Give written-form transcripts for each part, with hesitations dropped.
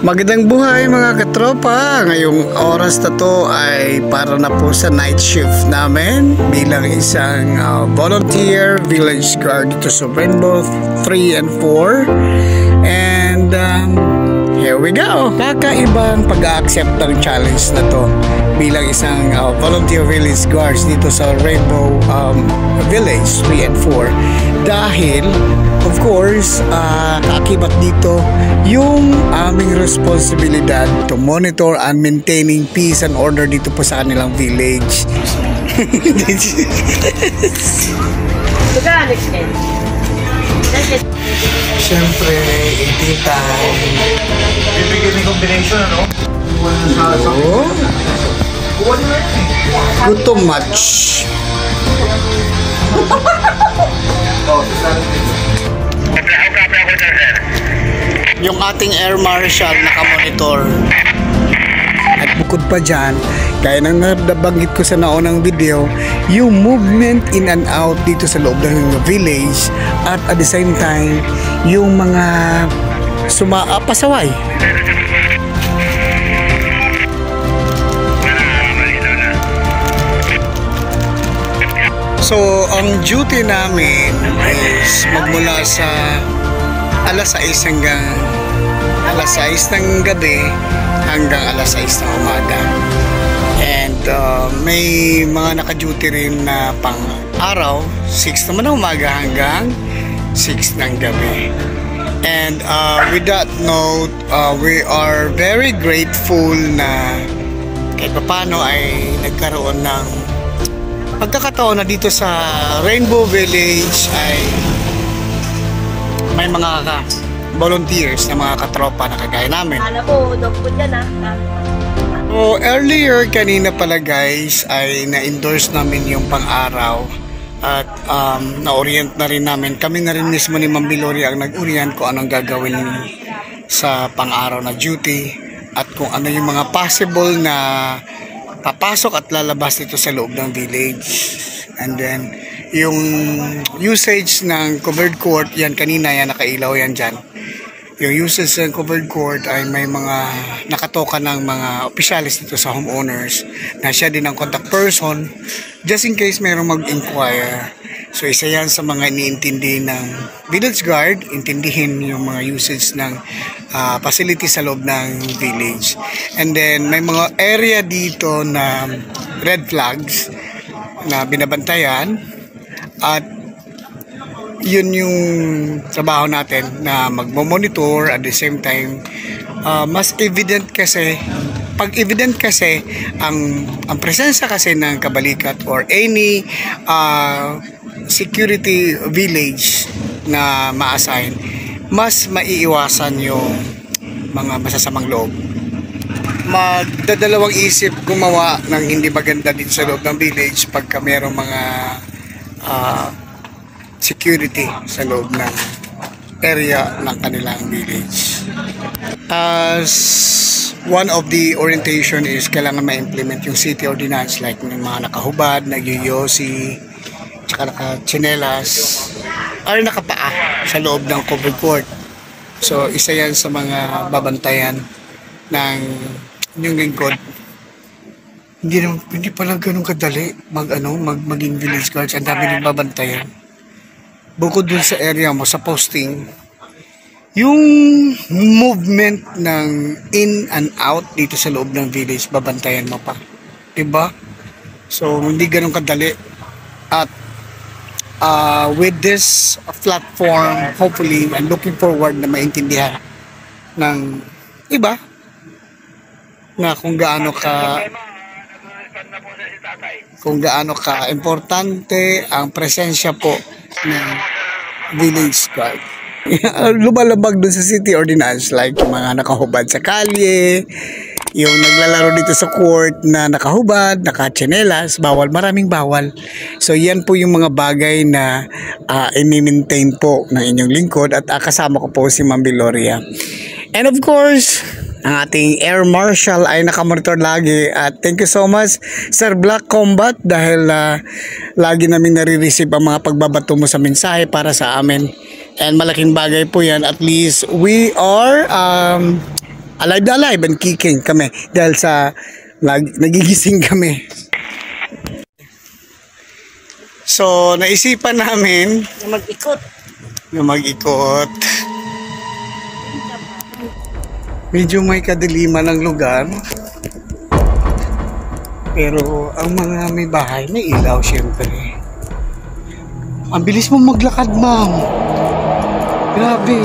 Magandang buhay mga katropa. Ngayong oras na to ay para na po sa night shift namin bilang isang volunteer village guard dito sa Rainbow 3 and 4. And here we go. Kakaibang pag-accept ng challenge na to bilang isang volunteer village guards dito sa Rainbow Village 3 and 4. Dahil of course, kaakibat dito yung aming responsibilidad to monitor and maintaining peace and order dito po sa kanilang village. Siyempre, 18 time. Bibigyan ng combination, ano? Oh. Good to much. Yung ating air marshal nakamonitor. At bukod pa dyan, gaya ng nabanggit ko sa naunang video, yung movement in and out dito sa loob ng village at at the same time, yung mga pasaway. So, ang duty namin is magmula sa alas 6 hanggang alas 6 ng gabi hanggang alas 6 ng umaga. And may mga naka-duty rin na pang araw, 6 naman ng umaga hanggang 6 ng gabi. And with that note, we are very grateful na kahit paano ay nagkaroon ng pagkakataon na dito sa Rainbow Village ay may mga volunteers na mga katropa na kagaya namin. So earlier kanina pala guys ay na-endorse namin yung pang-araw at na-orient na rin namin. Kami na rin mismo ni Ma'am Biloria ang nag-orient kung anong gagawin sa pang-araw na duty at kung ano yung mga possible na papasok at lalabas dito sa loob ng village. And then yung usage ng covered court, yan kanina yan nakailaw yan dyan. Yung usage ng covered court ay may mga nakatoka ng mga opisyalis dito sa homeowners na siya din ang contact person just in case mayroong mag-inquire. So isa yan sa mga iniintindi ng village guard, intindihin yung mga usage ng facility sa loob ng village. And then may mga area dito na red flags na binabantayan at yun yung trabaho natin na magmo-monitor at the same time mas evident kasi pag evident kasi ang presensya kasi ng kabalikat or any security village na ma-assign, mas maiiwasan yung mga masasamang loob. Magdadalawang isip gumawa ng hindi maganda dito sa loob ng village pagka mayroong mga security sa loob ng area ng kanilang village. As one of the orientation is kailangan ma-implement yung city ordinance like ng mga nakahubad, nagyoyosi, tsaka naka-chinelas ay nakapaa sa loob ng covered court. So isa yan sa mga babantayan ng yung lingkod. Hindi pala ganun kadali maging village guards. Ang dami nang babantayan. Bukod dun sa area mo, sa posting, yung movement ng in and out dito sa loob ng village, babantayan mo pa. Diba? So hindi ganun kadali. At with this platform, hopefully, I'm looking forward na maintindihan ng iba na kung gaano ka importante ang presensya po ng village guard. Lumalabag dun sa city ordinance like yung mga nakahubad sa kalye, yung naglalaro dito sa court na nakahubad, nakachinelas, bawal, maraming bawal. So yan po yung mga bagay na i-maintain po ng inyong lingkod at kasama ko po si Ma'am Biloria. And of course, ang ating air marshal ay nakamonitor lagi at thank you so much Sir Black Combat dahil lagi namin nare-receive ang mga pagbabato mo sa mensahe para sa amin. And malaking bagay po yan. At least we are alive na alive and kicking kami dahil sa nagigising kami. So, naisipan namin na mag-ikot. Medyo may kadiliman ng lugar. Pero ang mga may bahay, may ilaw syempre. Ang bilis mo maglakad, ma'am. Grabe.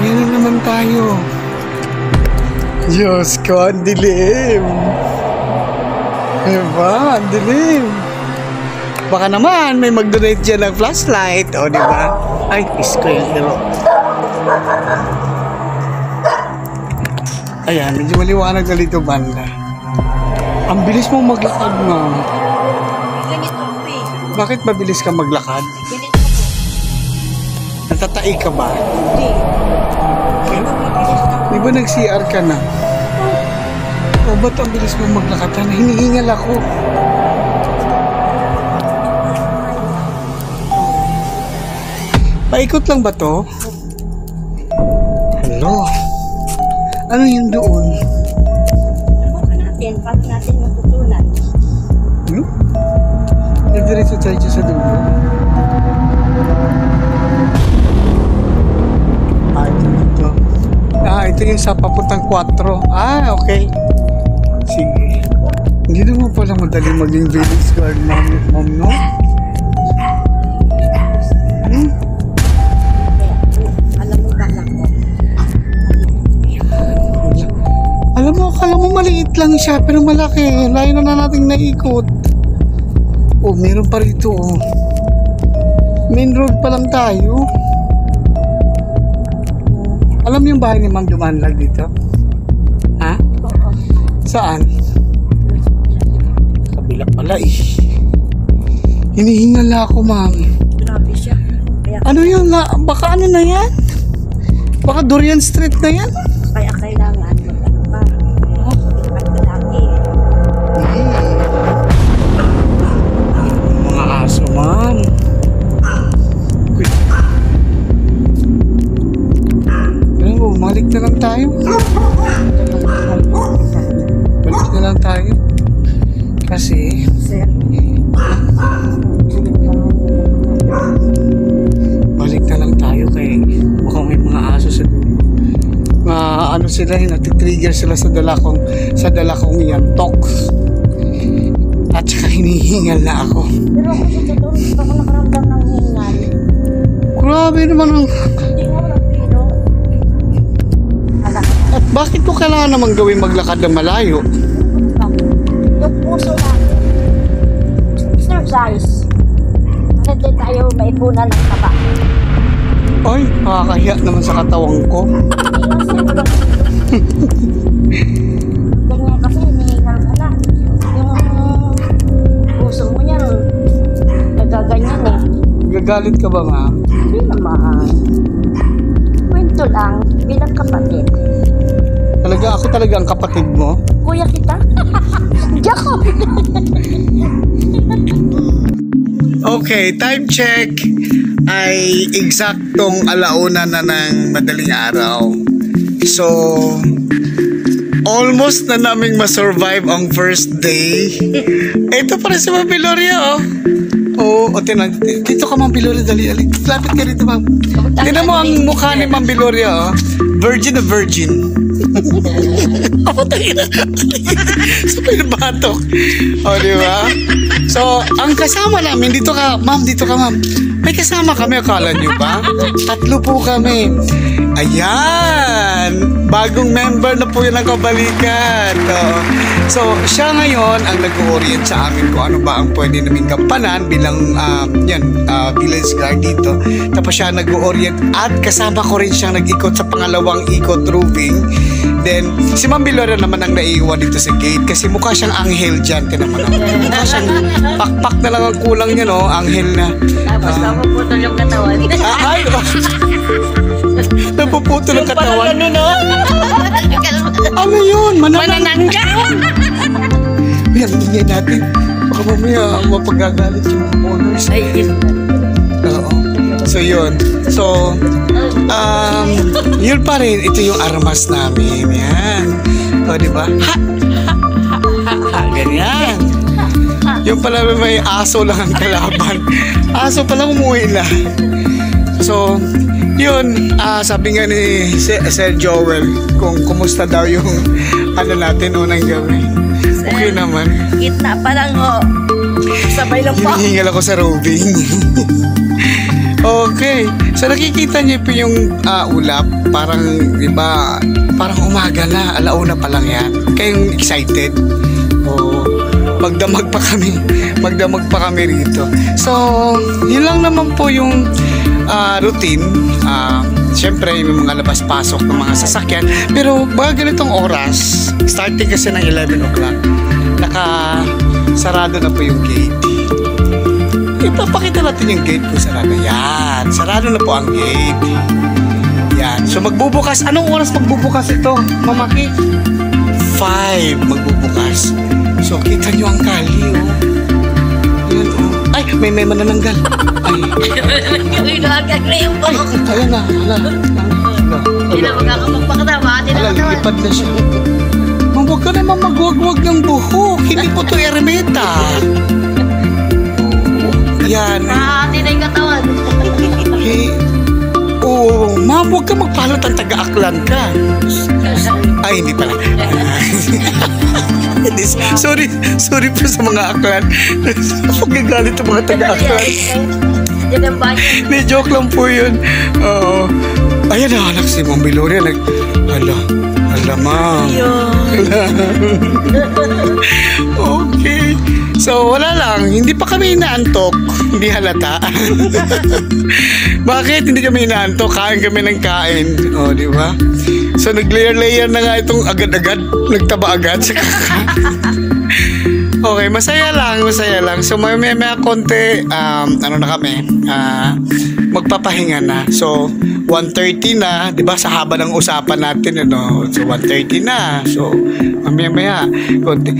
Ayan na naman tayo. Diyos ko, ang dilim. Diba? Ang dilim. Baka naman may mag-donate dyan ng flashlight. O, diba? Ay, isko yung hero. Ayan, medyo maliwanag na dito banda. Ang bilis mo maglakad, ma'am. Ganito ko eh. Bakit mabilis ka maglakad? Ganito ko. Natatai ka ba? Hindi. Kaya mabilis ako. Di ba nag-CR ka na? O ba't ang bilis mo maglakad? Hinihingal ako. Paikot lang ba to? Hello? Ano yun doon? Baka natin, paano natin matutunan? Nagdiretso tayo dyan sa dulo. Ito. Ito yung sa papuntang 4. Okay. Sige. Hindi naman pala madali maging village guard, ma'am, no? Alam mo ba lang ko? Akala mo maliit lang siya, pero malaki. Layo na nating naikot. Oh, meron pa rito, oh. Main road pa lang tayo. Alam mo yung bahay ni Ma'am Dumanlag dito? Ha? Oo. Saan? Kabila pala eh. Hinihingal ako, ma'am. Grabe siya. Kaya Ano yun? Baka ano na yan? Baka Durian Street na yan? kailangan mag-ano pa. Pagkalaki. Mga aso, ma'am. Balik na lang tayo. Balik na lang tayo. Kasi balik na lang tayo kay mukhang may mga aso sa dulo. Ano sila, natitrigger sila sa dalakong yantok. At saka hinihingal na ako. Pero ako sa totoo, hindi pa ako nakaramdam ng hingal. Grabe naman ang... Hindi mo pero At bakit ko kailangan naman gawin maglakad na malayo? yung puso natin, exercise. Hindi tayo maipunan ng taba. Ay, nakakahiya naman sa katawang ko. Ganyan kasi, hinihingal ka na. Yung puso mo niyan, nagaganyan eh. Gagalit ka ba, ma'am? Hindi naman. Kwento lang, bilang kapatid. Ako talaga ang kapatid mo? Kuya kita? Jacob! Okay, time check ay eksaktong 1:00 na ng madaling araw. So, almost na naming masurvive ang first day. Ito pa rin si Ma'am Biloria, oh. Oo, tinan. Dito ka, Ma'am Biloria, dali. Lapit ka rito, ma'am. Tinan mo ang mukha ni Ma'am Biloria, oh. Virgin na virgin. Ako tayo na. Sa pinabatok. O, di ba? So, ang kasama namin, dito ka, ma'am, may kasama kami, akala nyo ba? 3 po kami. Ayan! Bagong member na po yun ang kabalikan. So, siya ngayon ang nag-orient sa amin kung ano ba ang pwede naming gampanan bilang village guard dito. Tapos siya nag-orient at kasama ko rin siyang nag-ikot sa pangalawang ikot roving. Then, si Ma'am Biloria naman ang naiiwan dito sa gate kasi mukha siyang anghel dyan. Tinaman ako. Mukha siyang pakpak na lang ang kulang niya, no? Anghel na. Tapos napuputol yung katawan. Ay! Napuputol ang katawan. Ano no? Ano yun? Mananangga! Yan natin. Baka mamaya mapagagalit yung owners. Ay, yun. Oo. So yun. So yun pa rin, ito yung armas namin. Yan. O, diba? Ha! Ganyan. Yung pala may aso lang ang kalaban. Aso pala umuwi na. So, yun, sabi nga ni Sir Joel kung kumusta daw yung ano natin unang gabi. Okay naman. Gitna pa lang sabay lang pa. Hinihingal ako sa roving. Okay. So nakikita niyo po yung ulap. Parang, di ba, parang umaga na. Alauna pa lang yan. Kayong excited. Magdamag pa kami. Magdamag pa kami rito. So, yun lang naman po yung routine. Siyempre, yung mga labas-pasok ng mga sasakyan. Pero, baga ganitong oras, starting kasi ng 11 o'clock, naka-sarado na po yung gate. Ipapakita natin yung gate kung sarado. Yan. Sarado na po ang gate. Yan. So, magbubukas. Anong oras magbubukas ito, Mamaki? 5 magbubukas. So, kita nyo ang kali, oh. Yan, oh. Ay, may manananggal. Ay. Yung inagagri yung Ay, ayan na. Hindi na magkakapagpakatama. Lipad na siya. Huwag ka naman magwagwag ng buhok. Hindi po ito eremita. Yan. Mahati na yung katawan. Oo, ma'am, huwag ka magpalot ang taga-aklan ka. Ay, hindi pala. Sorry po sa mga aklan. Pagkagalit ang mga taga-aklan. Yan ang bayan. Hindi, joke lang po yun. Oo. Ayan na, anak si Ma'am Biloria. Hala, ma'am. Okay. So, wala lang. Hindi pa kami inaantok. Hindi halata. Bakit hindi kami inaantok? Kain kami ng kain. O, di ba? So, nag-layer-layer na nga itong agad-agad. Nagtaba agad. Okay, masaya lang. So, may konti, ano na kami, magpapahinga na. So, 1:30 na, di ba, sa haba ng usapan natin, ano? So, 1:30 na. So, mamaya, konti.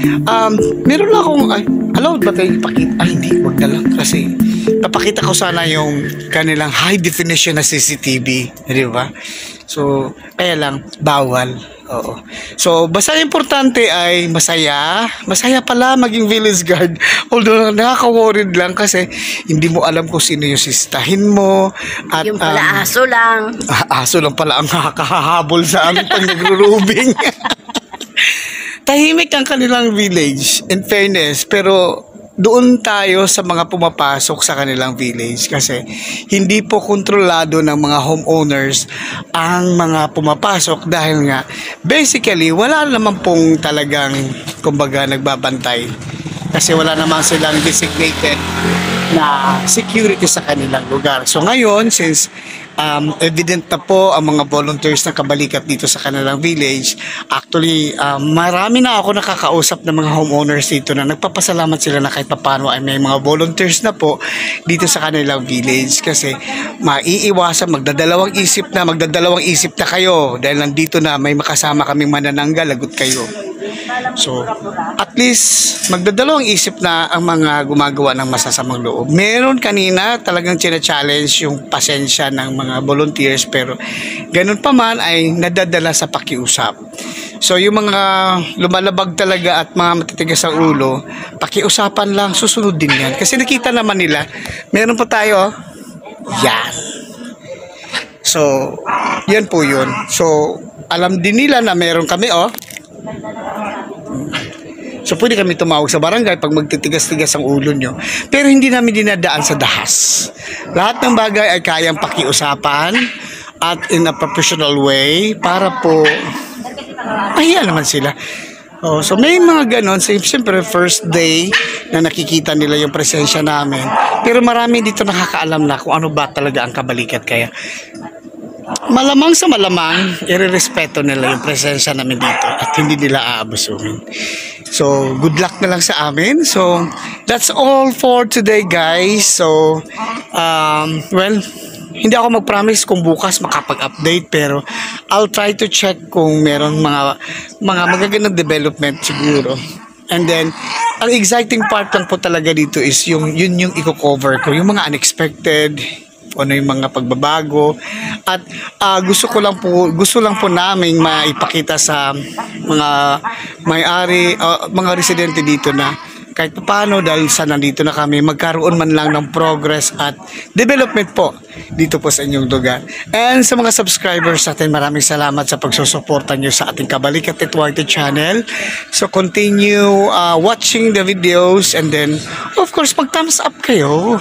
Meron lang akong, allowed ba tayo ipakita? Ay, hindi, wag na lang. Kasi, napakita ko sana yung kanilang high definition na CCTV. Di ba? So, kaya lang, bawal. Oo. So, basta importante ay masaya. Masaya pala maging village guard. Although, nakaka-worried lang kasi hindi mo alam kung sino yung sistahin mo. At, yung pala aso lang. Aso lang pala ang nakakahabol sa amin pag nagro-rubing. Tahimik ang kanilang village, in fairness. Pero, doon tayo sa mga pumapasok sa kanilang village kasi hindi po kontrolado ng mga homeowners ang mga pumapasok dahil nga basically wala naman pong talagang kumbaga nagbabantay kasi wala naman silang designated na security sa kanilang lugar. So ngayon, since evident na po ang mga volunteers na kabalikat dito sa kanilang village, actually marami na ako nakakausap ng mga homeowners dito na nagpapasalamat sila na kahit papano ay may mga volunteers na po dito sa kanilang village kasi maiiwasan, magdadalawang isip na kayo dahil nandito na may makasama kaming manananggal, lagot kayo. So, at least, magdadalawang isip na ang mga gumagawa ng masasamang loob. Meron kanina talagang china-challenge yung pasensya ng mga volunteers pero ganun pa man ay nadadala sa pakiusap. So, yung mga lumalabag talaga at mga matitigas ang ulo, pakiusapan lang, susunod din yan. Kasi nakita naman nila, meron pa tayo, yan. So, yan po yun. So, alam din nila na meron kami, So, pwede kami tumawag sa barangay pag magtitigas-tigas ang ulo nyo. Pero hindi namin dinadaan sa dahas. Lahat ng bagay ay kayang pakiusapan at in a professional way para po mahiya naman sila. So, may mga ganon. Siyempre, first day na nakikita nila yung presensya namin. Pero marami dito nakakaalam na kung ano ba talaga ang kabalikat. Kaya, malamang sa malamang, irerespeto nila yung presensya namin dito at hindi nila aabusuhin. So, good luck na lang sa amin. So, that's all for today, guys. So, well, hindi ako mag-promise kung bukas makapag-update pero I'll try to check kung meron mga magagandang development siguro. And then, ang exciting part lang po talaga dito is yun yung i-cover ko, yung mga unexpected ano yung mga pagbabago, at gusto lang po naming maipakita sa mga may-ari, mga residente dito na kahit paano dahil sa nandito na kami, magkaroon man lang ng progress at development po dito po sa inyong lugar. And sa mga subscribers natin, maraming salamat sa pagsusuporta nyo sa ating Kabalikat Network channel. So continue watching the videos, and then of course mag-thumbs up kayo.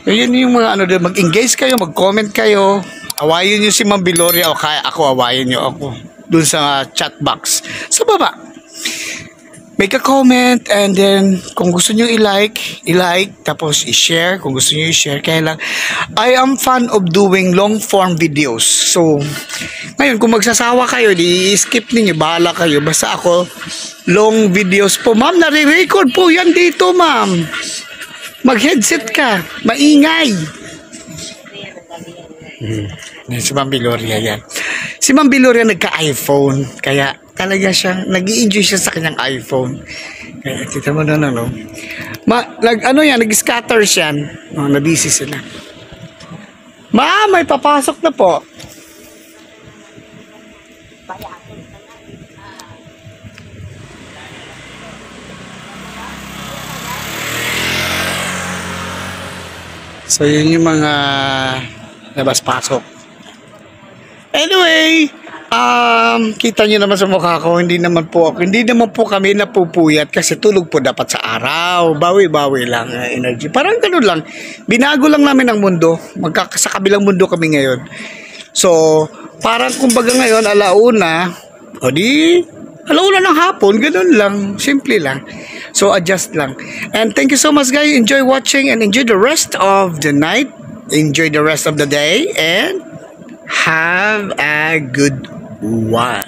Yun yung mga mag-engage kayo, mag-comment kayo. Awayin nyo si Ma'am Biloria o kaya ako, awayin nyo ako dun sa chat box sa baba. Make a comment, and then kung gusto nyo i-like, tapos i-share kung gusto nyo i-share. Kaya lang, I am fan of doing long form videos. So, ngayon kung magsasawa kayo, i-skip ninyo, bahala kayo. Basta ako, long videos po. Ma'am, nare-record po yan dito, ma'am. Mag-headset ka, maingay. Si Ma'am Biloria yan. Si Ma'am Biloria nagka-iPhone, kaya talaga siyang nag-i-enjoy siya sa kanyang iPhone. Kaya kita mo na no. Nag-scatter siya. Na-busy sila. Ma'am, may papasok na po. So yun yung mga labas-pasok. Anyway, kita nyo naman sa mukha ko, hindi naman po kami napupuyat kasi tulog po dapat sa araw. Bawi-bawi lang energy. Parang ganun lang. Binago lang namin ang mundo. Sa kabilang mundo kami ngayon. So, parang kumbaga ngayon, alauna ng hapon, ganun lang. Simple lang. So, adjust lang. And thank you so much, guys. Enjoy watching and enjoy the rest of the night. Enjoy the rest of the day. And have a good one.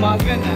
Umaga na.